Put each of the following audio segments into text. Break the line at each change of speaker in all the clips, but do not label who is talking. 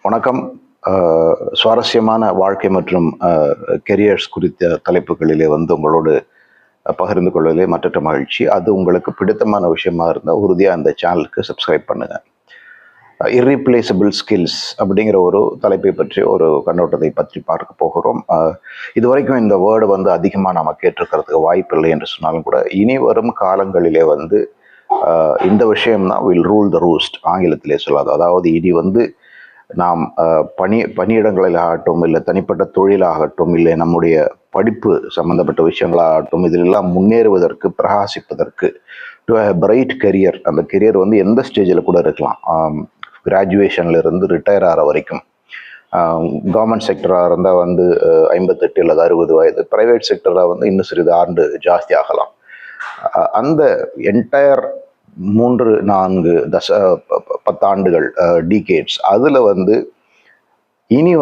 வணக்கம். சுவாரஸ்யமான வாழ்க்கை மற்றும் கெரியர்ஸ் குறித்த தலைப்புகளிலே உங்களோடு பகிர்ந்து கொள்வதிலே மற்ற மகிழ்ச்சி. அது உங்களுக்கு பிடித்தமான விஷயமா இருந்தால் உறுதியாக அந்த சேனலுக்கு சப்ஸ்கிரைப் பண்ணுங்கள். இர்ரீப்ளேசபிள் ஸ்கில்ஸ் அப்படிங்கிற ஒரு தலைப்பை பற்றி ஒரு கண்ணோட்டத்தை பற்றி பார்க்க போகிறோம். இதுவரைக்கும் இந்த வேர்டு அதிகமாக நம்ம கேட்டிருக்கிறதுக்கு வாய்ப்பு இல்லை என்று சொன்னாலும் கூட இனி வரும் காலங்களிலே இந்த விஷயம்தான் வில் ரூல் த ரூஸ்ட் ஆங்கிலத்திலே சொல்லாது. அதாவது இனி நாம் பணியிடங்களில் ஆகட்டும், இல்லை தனிப்பட்ட தொழிலாகட்டும், இல்லை நம்முடைய படிப்பு சம்பந்தப்பட்ட விஷயங்களாகட்டும், இதிலெல்லாம் முன்னேறுவதற்கு, பிரகாசிப்பதற்கு, டு ஹேவ் பிரைட் கெரியர். அந்த கெரியர் எந்த ஸ்டேஜில் கூட இருக்கலாம். கிராஜுவேஷன்ல இருந்து ரிட்டையர் ஆகிற வரைக்கும். கவர்மெண்ட் செக்டராக இருந்தால் 58 அல்லது 60 வயது, ப்ரைவேட் செக்டராக இன்னும் சிறிது ஆண்டு ஜாஸ்தி ஆகலாம். அந்த என்டையர் 3-4 10 டீகேட்ஸ் அதில் இனி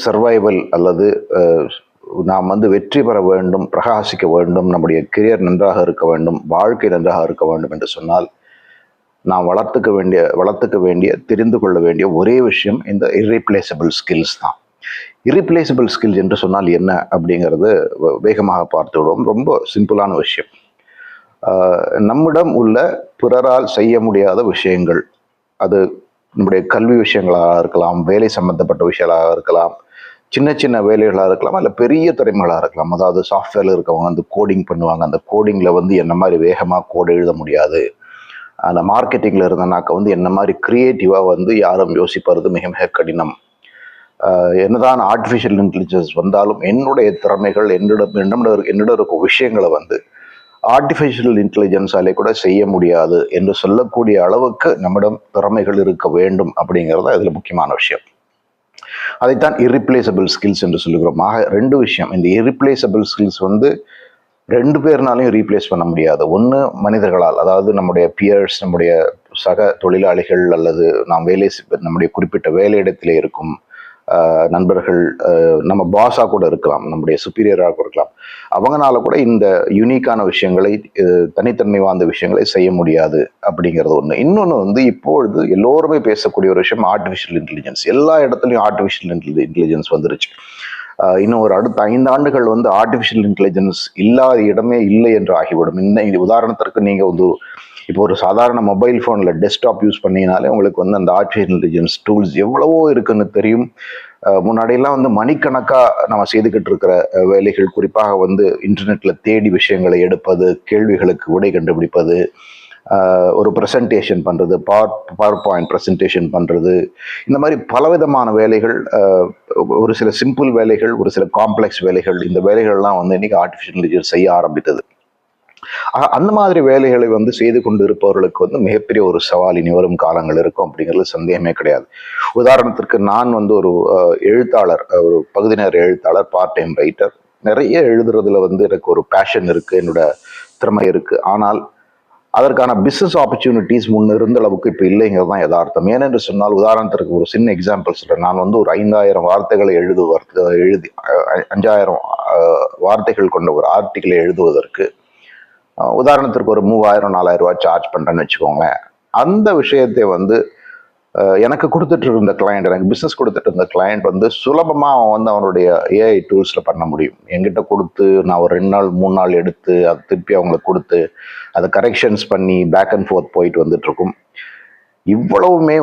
சர்வைவல் அல்லது நாம் வெற்றி பெற வேண்டும், பிரகாசிக்க வேண்டும், நம்முடைய கெரியர் நன்றாக இருக்க வேண்டும், வாழ்க்கை நன்றாக இருக்க வேண்டும் என்று சொன்னால் நாம் வளர்த்துக்க வேண்டிய தெரிந்து கொள்ள வேண்டிய ஒரே விஷயம் இந்த இர்ரீப்ளேசபிள் ஸ்கில்ஸ் தான். இர்ரீப்ளேசபிள் ஸ்கில்ஸ் என்று சொன்னால் என்ன அப்படிங்கிறது வேகமாக பார்த்து விடுவோம். ரொம்ப சிம்பிளான விஷயம். நம்மிடம் உள்ள பிறரால் செய்ய முடியாத விஷயங்கள், அது நம்முடைய கல்வி விஷயங்களாக இருக்கலாம், வேலை சம்பந்தப்பட்ட விஷயங்களாக இருக்கலாம், சின்ன சின்ன வேலைகளாக இருக்கலாம், இல்லை பெரிய திறமைகளாக இருக்கலாம். அதாவது சாஃப்ட்வேரில் இருக்கவங்க கோடிங் பண்ணுவாங்க. அந்த கோடிங்கில் என்ன மாதிரி வேகமாக கோடு எழுத முடியாது. அந்த மார்க்கெட்டிங்கில் இருந்தனாக்க என்ன மாதிரி க்ரியேட்டிவாக யாரும் யோசிப்பது மிக மிக கடினம். என்னதான் ஆர்டிஃபிஷியல் இன்டெலிஜென்ஸ் வந்தாலும் என்னுடைய திறமைகள் என்னிடம் இருக்கும் விஷயங்களை ஆர்டிஃபிஷியல் இன்டெலிஜென்ஸாலே கூட செய்ய முடியாது என்று சொல்லக்கூடிய அளவுக்கு நம்மிடம் திறமைகள் இருக்க வேண்டும் அப்படிங்கிறது இதில் முக்கியமான விஷயம். அதைத்தான் இர்ரீப்ளேசபிள் ஸ்கில்ஸ் என்று சொல்லுகிறோம். ஆக 2 விஷயம். இந்த இர்ரீப்ளேசபிள் ஸ்கில்ஸ் 2 பேர்னாலையும் ரீப்ளேஸ் பண்ண முடியாது. ஒன்று மனிதர்களால், அதாவது நம்முடைய பியர்ஸ், நம்முடைய சக தொழிலாளிகள், அல்லது நம்முடைய குறிப்பிட்ட வேலையிடத்திலே இருக்கும் நண்பர்கள், நம்ம பாஸாக கூட இருக்கலாம், நம்முடைய சுப்பீரியராக கூட இருக்கலாம். அவங்களால கூட இந்த யூனிக்கான விஷயங்களை, தனித்தன்மை வாய்ந்த விஷயங்களை செய்ய முடியாது அப்படிங்கிறது ஒன்று. இன்னொன்று இப்பொழுது எல்லோருமே பேசக்கூடிய ஒரு விஷயம் ஆர்டிஃபிஷியல் இன்டெலிஜென்ஸ். எல்லா இடத்துலையும் ஆர்டிஃபிஷியல் இன்டெலிஜென்ஸ் வந்துருச்சு. இன்னும் ஒரு அடுத்த 5 ஆண்டுகள் ஆர்டிஃபிஷியல் இன்டெலிஜென்ஸ் இல்லாத இடமே இல்லை என்று ஆகிவிடும். உதாரணத்திற்கு நீங்கள் இப்போ ஒரு சாதாரண மொபைல் ஃபோனில் டெஸ்க்டாப் யூஸ் பண்ணினாலே உங்களுக்கு அந்த ஆர்டிஃபிஷியல் இன்டெலிஜென்ஸ் டூல்ஸ் எவ்வளவோ இருக்குன்னு தெரியும். முன்னாடியெல்லாம் மணிக்கணக்காக நம்ம செய்துக்கிட்டு இருக்கிற வேலைகள், குறிப்பாக இன்டர்நெட்ல தேடி விஷயங்களை எடுப்பது, கேள்விகளுக்கு விடை கண்டுபிடிப்பது, ஒரு ப்ரெசன்டேஷன் பண்ணுறது, பவர் பாயிண்ட் ப்ரெசன்டேஷன் பண்ணுறது, இந்த மாதிரி பலவிதமான வேலைகள், ஒரு சில சிம்பிள் வேலைகள், ஒரு சில காம்ப்ளெக்ஸ் வேலைகள், இந்த வேலைகள்லாம் இன்னைக்கு ஆர்டிஃபிஷியல் இன்டெலிஜென்ஸ் செய்ய ஆரம்பித்தது. அந்த மாதிரி வேலைகளை செய்து கொண்டு இருப்பவர்களுக்கு மிகப்பெரிய ஒரு சவால் இனி வரும் காலங்கள் இருக்கும் அப்படிங்கிறது சந்தேகமே கிடையாது. உதாரணத்திற்கு நான் ஒரு எழுத்தாளர், ஒரு பகுதி நேர எழுத்தாளர், பார்ட் டைம் ரைட்டர். நிறைய எழுதுறதுல எனக்கு ஒரு பேஷன் இருக்கு, என்னோட திறமை இருக்கு. ஆனால் அதற்கான பிஸ்னஸ் ஆப்பர்ச்சுனிட்டிஸ் முன்ன இருந்த அளவுக்கு இப்போ இல்லைங்கிறது தான் யதார்த்தம். ஏனென்று சொன்னால், உதாரணத்திற்கு ஒரு சின்ன எக்ஸாம்பிள் சொல்கிறேன். நான் ஒரு 5000 வார்த்தைகளை எழுதி 5000 வார்த்தைகள் கொண்ட ஒரு ஆர்டிக்கிளை எழுதுவதற்கு உதாரணத்திற்கு ஒரு 3000-4000 ரூபாய் சார்ஜ் பண்ணுறேன்னு வச்சுக்கோங்களேன். அந்த விஷயத்தை எனக்கு கொடுத்துட்டு இருந்த கிளையண்ட், எனக்கு பிஸ்னஸ் கொடுத்துட்டு இருந்த கிளையண்ட் சுலபமாக அவனுடைய ஏஐ டூல்ஸில் பண்ண முடியும். என்கிட்ட கொடுத்து நான் ஒரு 2 நாள் 3 நாள் எடுத்து அதை திருப்பி அவங்களுக்கு கொடுத்து அதை கரெக்ஷன்ஸ் பண்ணி பேக் அண்ட் ஃபோர்த் போயிட்டு வந்துட்டு இருக்கும். இவ்வளவுமே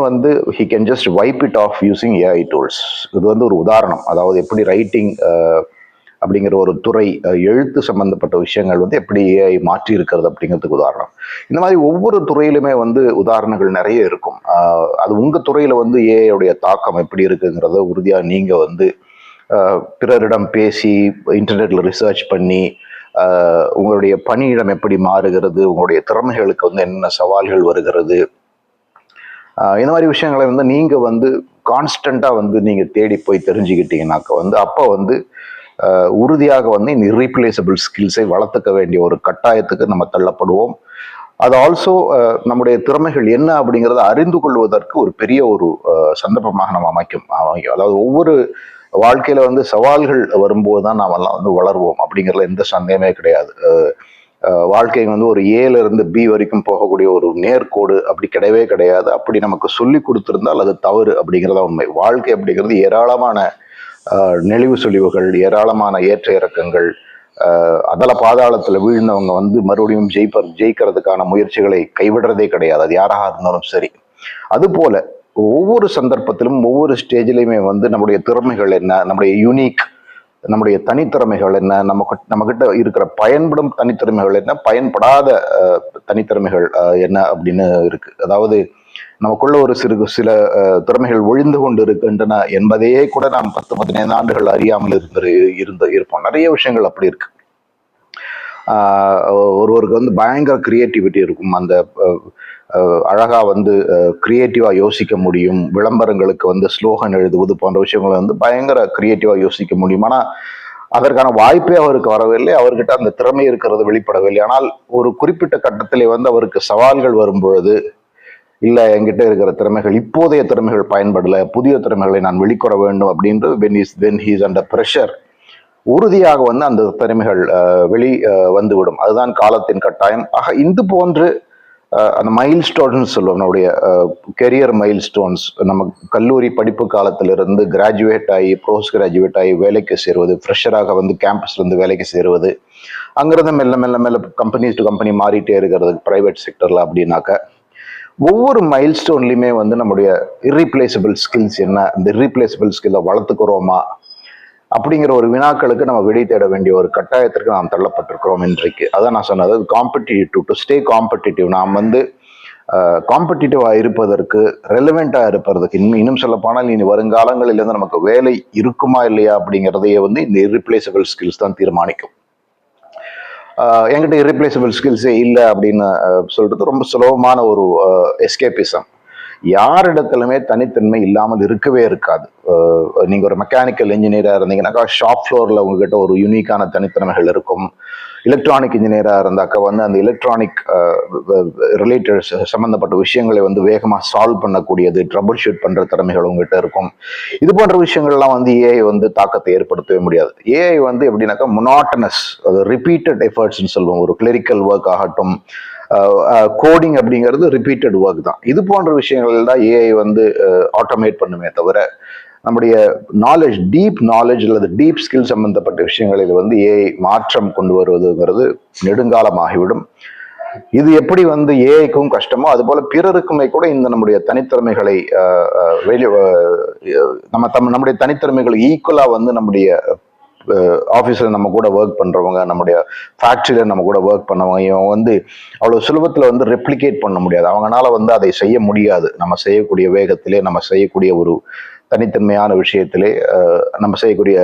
he can just wipe it off using AI tools. இது ஒரு உதாரணம். அதாவது எப்படி ரைட்டிங் அப்படிங்கிற ஒரு துறை, எழுத்து சம்பந்தப்பட்ட விஷயங்கள் எப்படி ஏஐ மாற்றி இருக்கிறது அப்படிங்கிறதுக்கு உதாரணம். இந்த மாதிரி ஒவ்வொரு துறையிலுமே உதாரணங்கள் நிறைய இருக்கும். அது உங்கள் துறையில் ஏஐடைய தாக்கம் எப்படி இருக்குங்கிறத உறுதியாக நீங்கள் பிறரிடம் பேசி, இன்டர்நெட்டில் ரிசர்ச் பண்ணி, உங்களுடைய பணியிடம் எப்படி மாறுகிறது, உங்களுடைய திறமைகளுக்கு என்னென்ன சவால்கள் வருகிறது, இந்த மாதிரி விஷயங்களை நீங்கள் கான்ஸ்டண்ட்டாக நீங்கள் தேடி போய் தெரிஞ்சுக்கிட்டீங்கன்னாக்க அப்போ உறுதியாக இந்த இர்ரீப்ளேசபிள் ஸ்கில்ஸை வளர்த்துக்க வேண்டிய ஒரு கட்டாயத்துக்கு நம்ம தள்ளப்படுவோம். அது ஆல்சோ நம்முடைய திறமைகள் என்ன அப்படிங்கிறத அறிந்து கொள்வதற்கு ஒரு பெரிய ஒரு சந்தர்ப்பமாக நம்ம அமைக்கும். அதாவது ஒவ்வொரு வாழ்க்கையில சவால்கள் வரும்போது தான் நாமெல்லாம் வளருவோம் அப்படிங்கிறதுல எந்த சந்தேகமே கிடையாது. வாழ்க்கை வந்து ஒரு ஏல இருந்து பி வரைக்கும் போகக்கூடிய ஒரு நேர்கோடு அப்படி கிடையவே கிடையாது. அப்படி நமக்கு சொல்லி கொடுத்திருந்தால் அது தவறு அப்படிங்கிறதா உண்மை. வாழ்க்கை அப்படிங்கிறது ஏராளமான நெளிவு சுழிவுகள், ஏராளமான ஏற்ற இறக்கங்கள், அதல பாதாளத்துல வீழ்ந்தவங்க வந்து மறுபடியும் ஜெயிக்கிறதுக்கான முயற்சிகளை கைவிடுறதே கிடையாது, அது யாராக இருந்தாலும் சரி. அது போல ஒவ்வொரு சந்தர்ப்பத்திலும் ஒவ்வொரு ஸ்டேஜிலையுமே வந்து நம்முடைய திறமைகள் என்ன, நம்முடைய யூனிக், நம்முடைய தனித்திறமைகள் என்ன, நம்ம கிட்ட இருக்கிற பயன்படும் தனித்திறமைகள் என்ன, பயன்படாத தனித்திறமைகள் என்ன அப்படின்னு இருக்கு. அதாவது நமக்குள்ள ஒரு சில திறமைகள் ஒழிந்து கொண்டு இருக்கின்றன என்பதையே கூட நாம் 10-15 ஆண்டுகள் அறியாமல் இருப்போம். நிறைய விஷயங்கள் அப்படி இருக்கு. ஒருவருக்கு வந்து பயங்கர கிரியேட்டிவிட்டி இருக்கும், அந்த அழகா வந்து கிரியேட்டிவா யோசிக்க முடியும், விளம்பரங்களுக்கு வந்து ஸ்லோகன் எழுதுவது போன்ற விஷயங்களை வந்து பயங்கர கிரியேட்டிவா யோசிக்க முடியும். ஆனா அதற்கான வாய்ப்பே அவருக்கு வரவில்லை, அவர்கிட்ட அந்த திறமை இருக்கிறது வெளிப்படவில்லை. ஆனால் ஒரு குறிப்பிட்ட கட்டத்திலே வந்து அவருக்கு சவால்கள் வரும்பொழுது, இல்ல என்கிட்ட இருக்கிற திறமைகள், இப்போதைய திறமைகள் பயன்படல, புதிய திறமைகளை நான் வெளிக்கொற வேண்டும் அப்படின்றது when he is under pressure, உறுதியாக வந்து அந்த திறமைகள் வந்துவிடும். அதுதான் காலத்தின் கட்டாயம். ஆக இது போன்று அந்த மைல் ஸ்டோன்ஸ் சொல்லுவோம், நம்முடைய கெரியர் மைல் ஸ்டோன்ஸ். நம்ம கல்லூரி படிப்பு காலத்திலிருந்து கிராஜுவேட் ஆகி, போஸ்ட் கிராஜுவேட் ஆகி வேலைக்கு சேருவது, ஃப்ரெஷராக வந்து கேம்பஸ்ல இருந்து வேலைக்கு சேருவது, அங்கிருந்து மெல்ல மெல்ல மெல்ல கம்பெனி டு கம்பெனி மாறிட்டே இருக்கிறது பிரைவேட் செக்டர்ல அப்படின்னாக்க, ஒவ்வொரு மைல் ஸ்டோன்லையுமே வந்து நம்முடைய இர்ரீப்ளேசபிள் ஸ்கில்ஸ் என்ன, இந்த இர்ரீப்ளேசபிள் ஸ்கில்லை வளர்த்துக்கிறோமா அப்படிங்கிற ஒரு வினாக்களுக்கு நம்ம விடை தேட வேண்டிய ஒரு கட்டாயத்திற்கு நாம் தள்ளப்பட்டிருக்கிறோம் இன்றைக்கு. அதான் நான் சொன்னது, காம்படிட்டிவ், டு ஸ்டே காம்படிட்டிவ். நாம் வந்து காம்படிட்டிவாக இருப்பதற்கு, ரெலவெண்ட்டாக இருப்பதற்கு, இன்னும் சொல்ல போனால் இனி வருங்காலங்களில் இருந்து நமக்கு வேலை இருக்குமா இல்லையா அப்படிங்கிறதையே வந்து இந்த இர்ரீப்ளேசபிள் ஸ்கில்ஸ் தான் தீர்மானிக்கும். என்கிட்ட இர்ரீப்ளேசபிள் ஸ்கில்ஸே இல்லை அப்படின்னு சொல்றது ரொம்ப சுலபமான ஒரு எஸ்கேபிசம். யாரிடத்திலுமே தனித்தன்மை இல்லாமல் இருக்கவே இருக்காது. நீங்க ஒரு மெக்கானிக்கல் இன்ஜினியரா இருந்தீங்கன்னாக்கா ஷாப் ஃப்ளோர்ல உங்ககிட்ட ஒரு யூனிக்கான தனித்திறமைகள் இருக்கும். எலக்ட்ரானிக் இன்ஜினியரா இருந்தாக்கா வந்து அந்த எலக்ட்ரானிக் ரிலேட்டட் சம்பந்தப்பட்ட விஷயங்களை வந்து வேகமா சால்வ் பண்ணக்கூடியது, ட்ரபிள் ஷூட் பண்ற திறமைகள் உங்ககிட்ட இருக்கும். இது போன்ற விஷயங்கள்லாம் வந்து ஏஐ வந்து தாக்கத்தை ஏற்படுத்தவே முடியாது. ஏஐ வந்து எப்படின்னாக்கா மொனாட்டனஸ், ரிப்பீட்டட் எஃபர்ட்ஸ்ன்னு சொல்லுவோம். ஒரு கிளரிக்கல் ஒர்க் ஆகட்டும், கோடிங் அப்படிங்கிறது ரிப்பீட்டட் ஒர்க் தான். இது போன்ற விஷயங்கள் தான் ஏஐ வந்து ஆட்டோமேட் பண்ணுமே தவிர, நம்முடைய நாலேஜ், டீப் நாலேஜ் அல்லது டீப் ஸ்கில் சம்பந்தப்பட்ட விஷயங்களில் வந்து ஏஐ மாற்றம் கொண்டு வருவதுங்கிறது நெடுங்காலமாகிவிடும். இது எப்படி வந்து ஏஐக்கும் கஷ்டமோ அதுபோல பிறருக்குமே கூட இந்த நம்முடைய தனித்திறமைகளை நம்முடைய தனித்திறமைகளை ஈக்குவலா வந்து நம்முடைய ஆஃபீஸில் நம்ம கூட ஒர்க் பண்ணுறவங்க, நம்முடைய ஃபேக்ட்ரியில் நம்ம கூட ஒர்க் பண்ணவங்க, இவங்க வந்து அவ்வளோ சுலபத்தில் வந்து ரெப்ளிகேட் பண்ண முடியாது. அவங்களால வந்து அதை செய்ய முடியாது. நம்ம செய்யக்கூடிய வேகத்திலே, நம்ம செய்யக்கூடிய ஒரு தனித்தன்மையான விஷயத்திலே, நம்ம செய்யக்கூடிய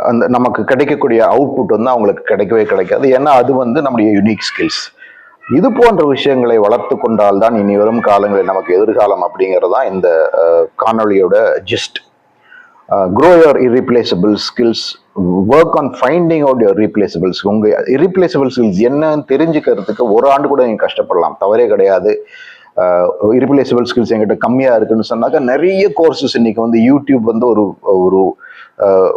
அந்த நமக்கு கிடைக்கக்கூடிய அவுட்புட் வந்து அவங்களுக்கு கிடைக்கவே கிடைக்காது. ஏன்னா அது வந்து நம்முடைய யூனிக் ஸ்கில்ஸ். இது போன்ற விஷயங்களை வளர்த்து கொண்டால்தான் இனி வரும் காலங்களில் நமக்கு எதிர்காலம் அப்படிங்கிறது தான் இந்த காணொலியோட gist. Grow your irreplaceable skills, work on finding out your irreplaceable skills. உங்க irreplaceable skills என்னன்னு தெரிஞ்சுக்கிறதுக்கு ஒரு ஆண்டு கூட நீங்க கஷ்டப்படலாம், தவறே கிடையாது. irreplaceable skills என்கிட்ட கம்மியா இருக்குன்னு சொன்னாக்க நிறைய கோர்சஸ் இன்னைக்கு வந்து யூடியூப் வந்து ஒரு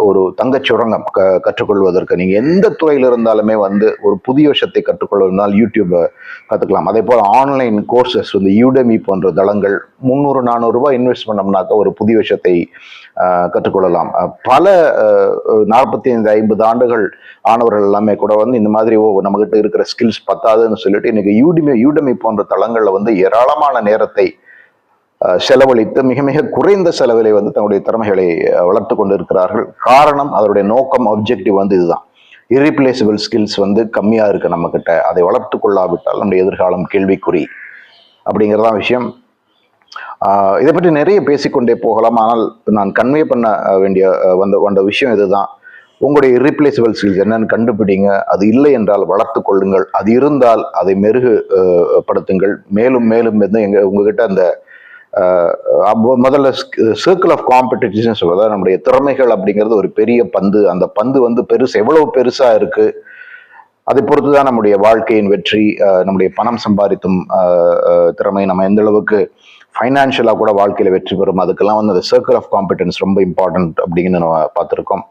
ஒரு தங்கச்சுரங்கம் கற்றுக்கொள்வதற்கு. நீங்க எந்த துறையில இருந்தாலுமே வந்து ஒரு புதிய விஷயத்தை கற்றுக்கொள்வதனால் யூடியூப் கத்துக்கலாம். அதே போல ஆன்லைன் கோர்சஸ் வந்து யூடெமி போன்ற தளங்கள் 300-400 ரூபாய் இன்வெஸ்ட் பண்ணோம்னாக்க ஒரு புதிய விஷயத்தை கற்றுக்கொள்ளலாம். பல 45-50 ஆண்டுகள் ஆனவர்கள் எல்லாமே கூட வந்து இந்த மாதிரி நம்ம கிட்ட இருக்கிற ஸ்கில்ஸ் பத்தாதுன்னு சொல்லிட்டு இன்னைக்கு யூடெமி போன்ற தளங்கள்ல வந்து ஏராளமான நேரத்தை செலவழித்து மிக மிக குறைந்த செலவிலை வந்து தன்னுடைய திறமைகளை வளர்த்து கொண்டு இருக்கிறார்கள். காரணம், அதனுடைய நோக்கம், ஆப்ஜெக்டிவ் வந்து இதுதான். இர்ரீப்ளேசபிள் ஸ்கில்ஸ் வந்து கம்மியா இருக்கு நம்ம கிட்ட, அதை வளர்த்து கொள்ளாவிட்டால் நம்முடைய எதிர்காலம் கேள்விக்குறி அப்படிங்கிறதான் விஷயம். இதை பற்றி நிறைய பேசிக்கொண்டே போகலாம். ஆனால் நான் கன்வே பண்ண வேண்டிய வந்த விஷயம் இதுதான். உங்களுடைய இர்ரீப்ளேசபிள் ஸ்கில்ஸ் என்னன்னு கண்டுபிடிங்க. அது இல்லை என்றால் வளர்த்து கொள்ளுங்கள். அது இருந்தால் அதை மெருகுபடுத்துங்கள். மேலும் மேலும் வந்து உங்ககிட்ட அந்த முதல்ல சர்க்கிள் ஆஃப் காம்படிஷன் சொல்றதா, நம்முடைய திறமைகள் அப்படிங்கிறது ஒரு பெரிய பந்து. அந்த பந்து வந்து எவ்வளவு பெருசா இருக்கு அதை பொறுத்துதான் நம்முடைய வாழ்க்கையின் வெற்றி, நம்முடைய பணம் சம்பாதித்தும் திறமை, நம்ம எந்த அளவுக்கு ஃபைனான்ஷியலாக கூட வாழ்க்கையில் வெற்றி பெறும். அதுக்கெல்லாம் வந்து அந்த சர்க்கிள் ஆஃப் காம்பிடன்ஸ் ரொம்ப இம்பார்ட்டன்ட் அப்படின்னு நம்ம பார்த்துருக்கோம்.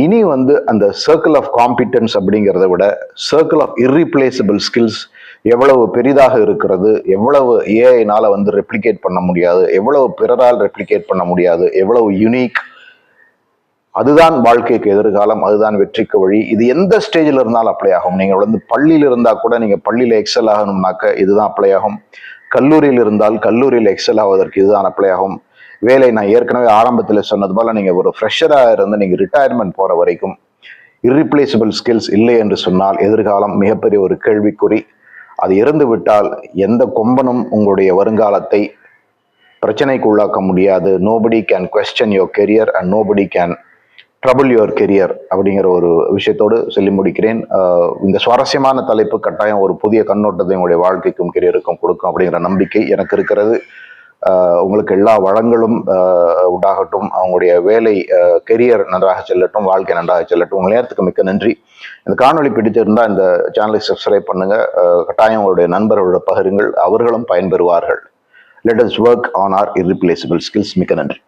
இனி வந்து அந்த சர்க்கிள் ஆஃப் காம்பிடன்ஸ் அப்படிங்கிறத விட சர்க்கிள் ஆஃப் இர்ரீப்ளேசபிள் ஸ்கில்ஸ் எவ்வளவு பெரிதாக இருக்கிறது, எவ்வளவு ஏஐனால வந்து ரெப்ளிகேட் பண்ண முடியாது, எவ்வளவு பிறரால் ரெப்ளிகேட் பண்ண முடியாது, எவ்வளவு யூனிக், அதுதான் வாழ்க்கைக்கு எதிர்காலம், அதுதான் வெற்றிக்கு வழி. இது எந்த ஸ்டேஜில் இருந்தாலும் அப்ளை ஆகும். நீங்கள் வந்து பள்ளியில் இருந்தால் கூட நீங்கள் பள்ளியில் எக்ஸல் ஆகணும்னாக்க இதுதான் அப்ளை ஆகும். கல்லூரியில் இருந்தால் கல்லூரியில் எக்ஸல் ஆவதற்கு இதுதான் அப்ளை ஆகும். வேலை நான் ஏற்கனவே ஆரம்பத்தில் சொன்னது போல நீங்கள் ஒரு ஃப்ரெஷராக இருந்து நீங்கள் ரிட்டையர்மெண்ட் போகிற வரைக்கும் இர்ரிப்ளேசபிள் ஸ்கில்ஸ் இல்லை என்று சொன்னால் எதிர்காலம் மிகப்பெரிய ஒரு கேள்விக்குறி. அது இறந்து விட்டால் எந்த கொம்பனும் உங்களுடைய வருங்காலத்தை பிரச்சனைக்கு உள்ளாக்க முடியாது. Nobody can question your career and nobody can trouble your career அப்படிங்கிற ஒரு விஷயத்தோடு சொல்லி முடிக்கிறேன். இந்த சுவாரஸ்யமான தலைப்பு கட்டாயம் ஒரு புதிய கண்ணோட்டத்தை உங்களுடைய வாழ்க்கைக்கும் கெரியருக்கும் கொடுக்கும் அப்படிங்கிற நம்பிக்கை எனக்கு இருக்கிறது. உங்களுக்கு எல்லா வளங்களும் உண்டாகட்டும். அவங்களுடைய வேலை கெரியர் நன்றாக செல்லட்டும், வாழ்க்கை நன்றாக செல்லட்டும். உங்கள் நேரத்துக்கு மிக்க நன்றி. இந்த காணொலி பிடித்திருந்தால் இந்த சேனலை சப்ஸ்கிரைப் பண்ணுங்க. கட்டாயம் உங்களுடைய நண்பர்களோட பகிருங்கள், அவர்களும் பயன்பெறுவார்கள். Let us work on our irreplaceable skills. மிக்க நன்றி.